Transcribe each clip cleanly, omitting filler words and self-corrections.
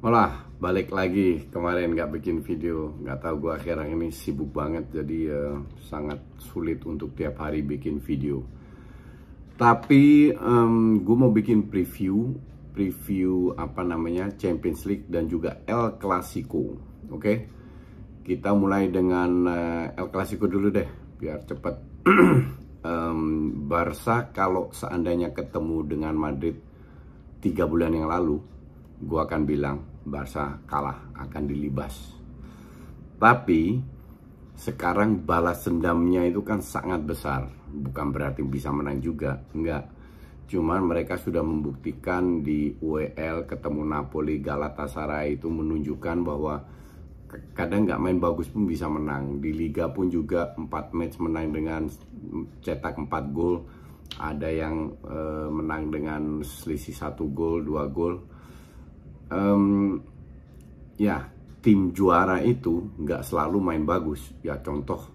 Malah balik lagi, kemarin nggak bikin video, nggak tahu gue akhirnya ini sibuk banget, jadi sangat sulit untuk tiap hari bikin video. Tapi gue mau bikin preview apa namanya Champions League dan juga El Clasico. Oke, kita mulai dengan El Clasico dulu deh, biar cepet. Barca kalau seandainya ketemu dengan Madrid 3 bulan yang lalu, gue akan bilang Barca kalah, akan dilibas. Tapi sekarang balas dendamnya itu kan sangat besar. Bukan berarti bisa menang juga, enggak. Cuman mereka sudah membuktikan di UEL ketemu Napoli, Galatasaray itu menunjukkan bahwa kadang nggak main bagus pun bisa menang. Di Liga pun juga 4 match menang dengan cetak 4 gol. Ada yang menang dengan selisih 1 gol, 2 gol. Ya, tim juara itu nggak selalu main bagus. Ya contoh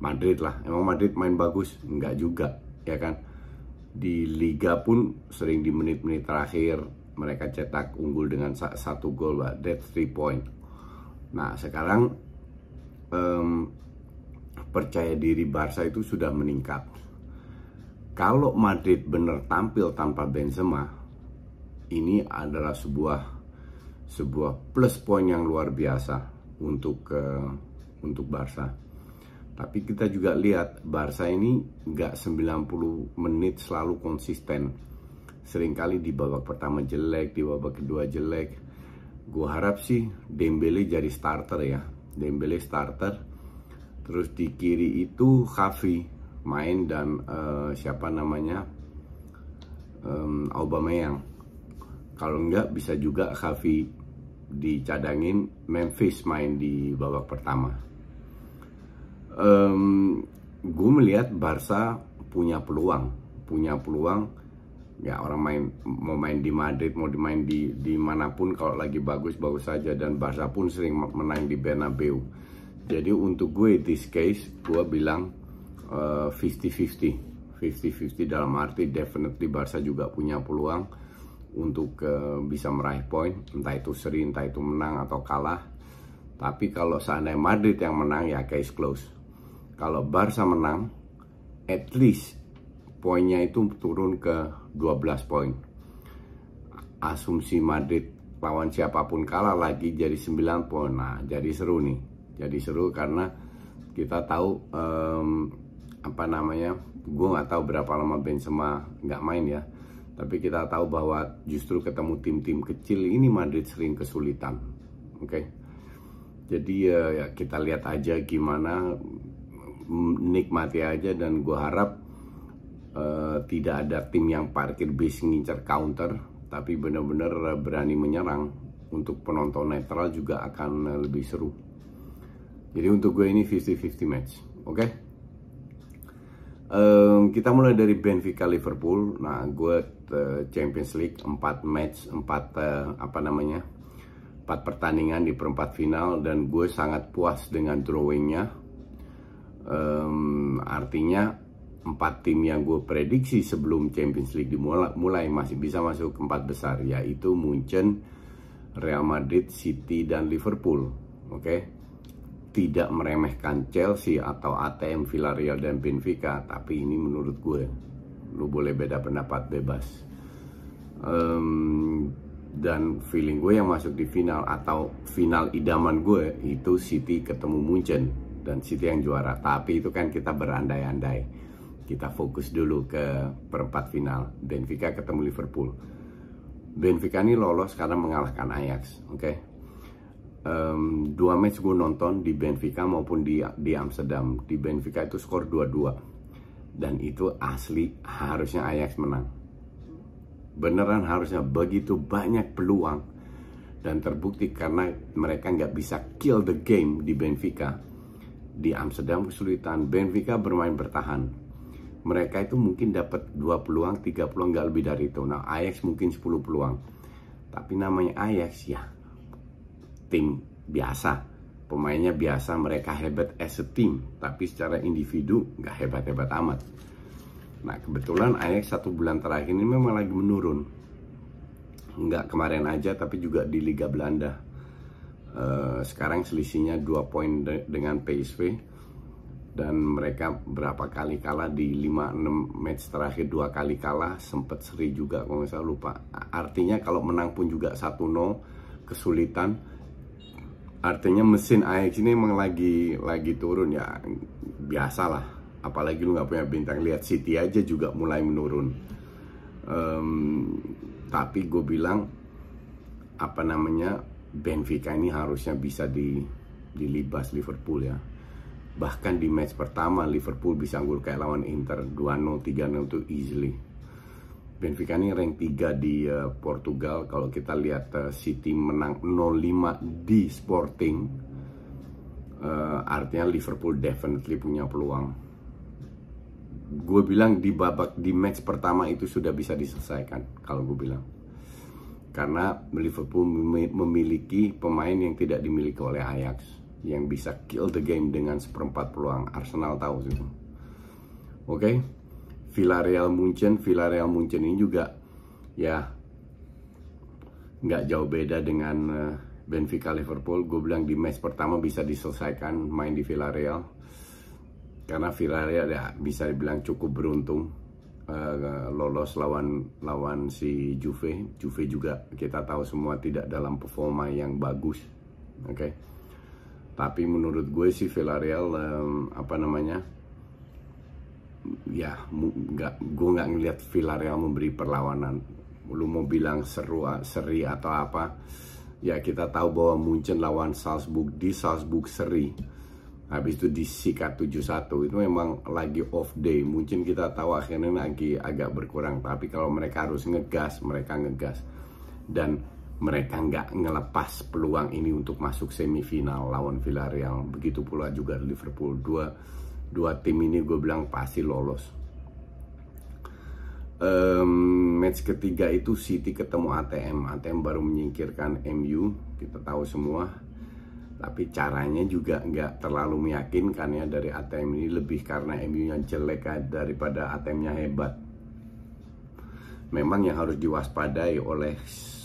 Madrid lah. Emang Madrid main bagus? Nggak juga, ya kan? Di Liga pun sering di menit-menit terakhir mereka cetak unggul dengan 1 gol, that's 3 point. Nah sekarang percaya diri Barca itu sudah meningkat. Kalau Madrid benar tampil tanpa Benzema, ini adalah sebuah plus point yang luar biasa untuk Barca. Tapi kita juga lihat Barca ini nggak 90 menit selalu konsisten. Seringkali di babak pertama jelek, di babak kedua jelek. Gue harap sih Dembele jadi starter ya. Dembele starter. Terus di kiri itu Xavi main dan siapa namanya Aubameyang. Kalau enggak bisa juga Xavi dicadangin, Memphis main di babak pertama. Gue melihat Barca punya peluang ya. Orang mau main di Madrid, mau dimain di manapun, kalau lagi bagus saja. Dan Barca pun sering menang di Bernabeu. Jadi untuk gue this case gue bilang 50-50 dalam arti definitely Barca juga punya peluang untuk bisa meraih poin, entah itu seri, entah itu menang atau kalah. Tapi kalau seandainya Madrid yang menang, ya case close. Kalau Barca menang, at least poinnya itu turun ke 12 poin. Asumsi Madrid lawan siapapun kalah lagi jadi 9 poin. Nah jadi seru nih, jadi seru karena kita tahu apa namanya, gue nggak tahu berapa lama Benzema nggak main ya. Tapi kita tahu bahwa justru ketemu tim-tim kecil ini Madrid sering kesulitan. Oke. Jadi ya kita lihat aja gimana, nikmati aja. Dan gue harap tidak ada tim yang parkir bis ngincer counter, tapi benar-benar berani menyerang. Untuk penonton netral juga akan lebih seru. Jadi untuk gue ini 50-50 match. Oke. Kita mulai dari Benfica Liverpool. Nah gue Champions League 4 match, 4 pertandingan di perempat final, dan gue sangat puas dengan drawingnya. Artinya 4 tim yang gue prediksi sebelum Champions League dimulai masih bisa masuk ke 4 besar, yaitu Munchen, Real Madrid, City, dan Liverpool. Oke. Tidak meremehkan Chelsea atau ATM, Villarreal, dan Benfica, tapi ini menurut gue, lu boleh beda pendapat, bebas. Dan feeling gue yang masuk di final atau final idaman gue itu City ketemu Munchen dan City yang juara. Tapi itu kan kita berandai-andai. Kita fokus dulu ke perempat final, Benfica ketemu Liverpool. Benfica ini lolos karena mengalahkan Ajax. Oke. 2 match gue nonton di Benfica maupun di Amsterdam. Di Benfica itu skor 2-2, dan itu asli harusnya Ajax menang. Beneran harusnya, begitu banyak peluang, dan terbukti karena mereka nggak bisa kill the game di Benfica. Di Amsterdam kesulitan, Benfica bermain bertahan. Mereka itu mungkin dapat 2 peluang, 3 peluang, nggak lebih dari itu. Nah Ajax mungkin 10 peluang. Tapi namanya Ajax ya, tim biasa, pemainnya biasa, mereka hebat as a team, tapi secara individu nggak hebat-hebat amat. Nah kebetulan Ajax 1 bulan terakhir ini memang lagi menurun. nggak kemarin aja tapi juga di Liga Belanda. Sekarang selisihnya 2 poin dengan PSV, dan mereka berapa kali kalah di 5-6 match terakhir, 2 kali kalah, sempet seri juga kalau nggak salah, lupa. Artinya kalau menang pun juga 1-0 kesulitan. Artinya mesin Ajax ini emang lagi turun ya, biasalah. Apalagi lu nggak punya bintang. Lihat City aja juga mulai menurun. Tapi gue bilang Benfica ini harusnya bisa dilibas Liverpool ya. Bahkan di match pertama Liverpool bisa unggul kayak lawan Inter 2-0, 3-0 itu easily. Benfica ini rank 3 di Portugal. Kalau kita lihat City menang 0-5 di Sporting, artinya Liverpool definitely punya peluang. Gue bilang di match pertama itu sudah bisa diselesaikan kalau gue bilang. Karena Liverpool memiliki pemain yang tidak dimiliki oleh Ajax, yang bisa kill the game dengan 1/4 peluang. Arsenal tahu sih. Oke. Villarreal Munchen ini juga ya nggak jauh beda dengan Benfica Liverpool. Gue bilang di match pertama bisa diselesaikan main di Villarreal, karena Villarreal ya bisa dibilang cukup beruntung lolos lawan si Juve. Juve juga kita tahu semua tidak dalam performa yang bagus, oke. Tapi menurut gue sih Villarreal gue nggak ngelihat Villarreal memberi perlawanan. Lu mau bilang seri atau apa, ya kita tahu bahwa Munchen lawan Salzburg di Salzburg seri, habis itu disikat 7-1. Itu memang lagi off day. Munchen kita tahu akhirnya lagi agak berkurang, tapi kalau mereka harus ngegas, mereka ngegas, dan mereka nggak ngelepas peluang ini untuk masuk semifinal lawan Villarreal. Begitu pula juga Liverpool. Dua tim ini gue bilang pasti lolos. Match ketiga itu City ketemu ATM baru menyingkirkan MU, kita tahu semua. Tapi caranya juga nggak terlalu meyakinkan ya dari ATM ini, lebih karena MU yang jelek daripada ATM-nya hebat. Memang yang harus diwaspadai oleh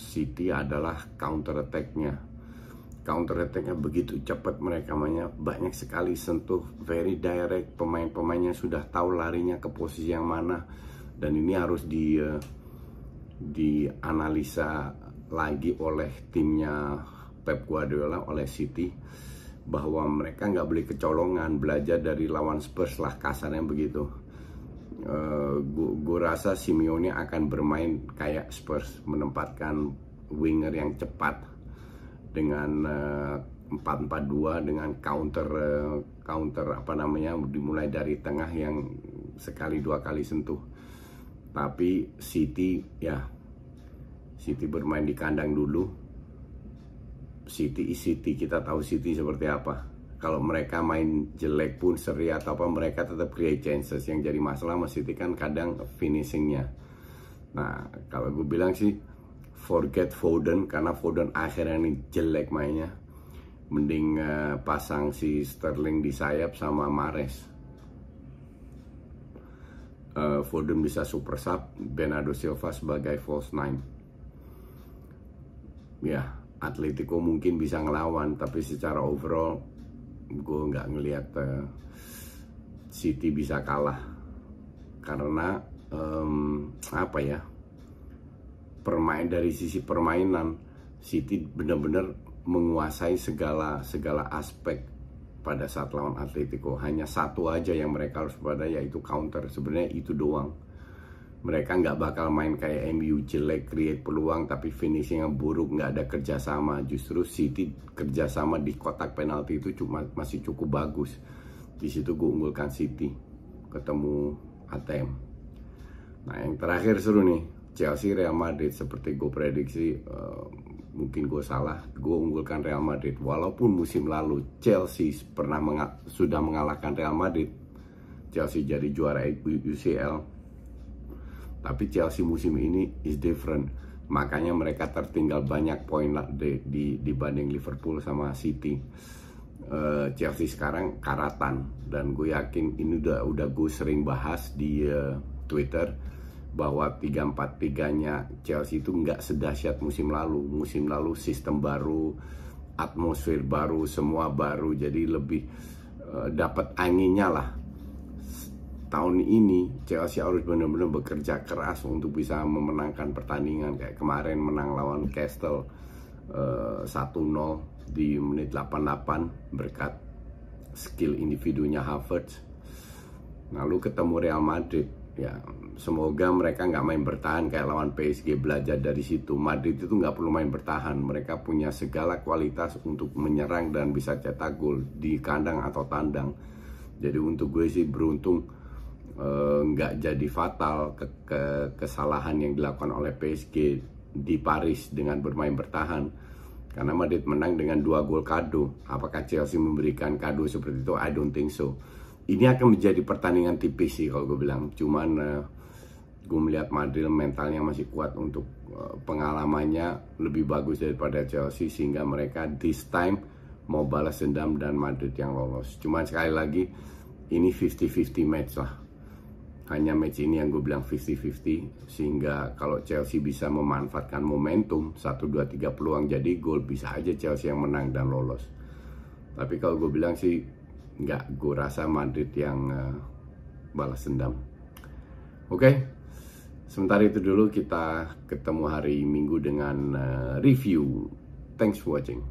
City adalah counter attack-nya. Counter attack-nya begitu cepat, mereka banyak sekali sentuh, very direct. Pemain-pemainnya sudah tahu larinya ke posisi yang mana, dan ini harus dianalisa lagi oleh timnya Pep Guardiola, oleh City, bahwa mereka nggak boleh kecolongan. Belajar dari lawan Spurs lah, kasarnya begitu. Gue rasa Simeone akan bermain kayak Spurs, menempatkan winger yang cepat dengan 4-4-2 dengan counter dimulai dari tengah yang sekali 2 kali sentuh. Tapi City bermain di kandang dulu. City kita tahu City seperti apa. Kalau mereka main jelek pun, seri atau apa, mereka tetap create chances. Yang jadi masalah sama City kan kadang finishingnya. Nah, kalau gue bilang sih forget Foden, karena Foden akhirnya ini jelek mainnya. Mending pasang si Sterling di sayap sama Mahrez. Foden bisa super sub, Bernardo Silva sebagai false nine. Ya, Atletico mungkin bisa ngelawan, tapi secara overall gue nggak ngelihat City bisa kalah, karena dari sisi permainan City benar-benar menguasai segala aspek pada saat lawan Atletico. Hanya satu aja yang mereka harus pada, yaitu counter. Sebenarnya itu doang. Mereka nggak bakal main kayak MU jelek, create peluang tapi finishingnya buruk, nggak ada kerjasama. Justru City kerjasama di kotak penalti itu masih cukup bagus. Di situ gue unggulkan City ketemu ATM. Nah, yang terakhir seru nih, Chelsea Real Madrid. Seperti gue prediksi, mungkin gue salah, gue unggulkan Real Madrid. Walaupun musim lalu Chelsea sudah mengalahkan Real Madrid, Chelsea jadi juara UCL. Tapi Chelsea musim ini is different. Makanya mereka tertinggal banyak poin dibanding Liverpool sama City. Chelsea sekarang karatan, dan gue yakin ini udah gue sering bahas di Twitter, bahwa 3-4-3-nya Chelsea itu nggak sedahsyat musim lalu. Musim lalu sistem baru, atmosfer baru, semua baru, jadi lebih dapat anginnya lah. Tahun ini Chelsea harus benar-benar bekerja keras untuk bisa memenangkan pertandingan. Kayak kemarin menang lawan Castle 1-0 di menit 88 berkat skill individunya Havertz. Lalu ketemu Real Madrid, ya semoga mereka nggak main bertahan kayak lawan PSG. Belajar dari situ, Madrid itu nggak perlu main bertahan, mereka punya segala kualitas untuk menyerang dan bisa cetak gol di kandang atau tandang. Jadi untuk gue sih beruntung nggak jadi fatal kesalahan yang dilakukan oleh PSG di Paris dengan bermain bertahan, karena Madrid menang dengan 2 gol kado. Apakah Chelsea memberikan kado seperti itu? I don't think so. Ini akan menjadi pertandingan tipis sih kalau gue bilang. Cuman gue melihat Madrid mentalnya masih kuat untuk pengalamannya lebih bagus daripada Chelsea, sehingga mereka this time mau balas dendam dan Madrid yang lolos. Cuman sekali lagi ini 50-50 match lah. Hanya match ini yang gue bilang 50-50, sehingga kalau Chelsea bisa memanfaatkan momentum 1-2-3 peluang jadi gol, bisa aja Chelsea yang menang dan lolos. Tapi kalau gue bilang sih nggak, gue rasa Madrid yang balas dendam. Oke, sementara itu dulu, kita ketemu hari Minggu dengan review. Thanks for watching.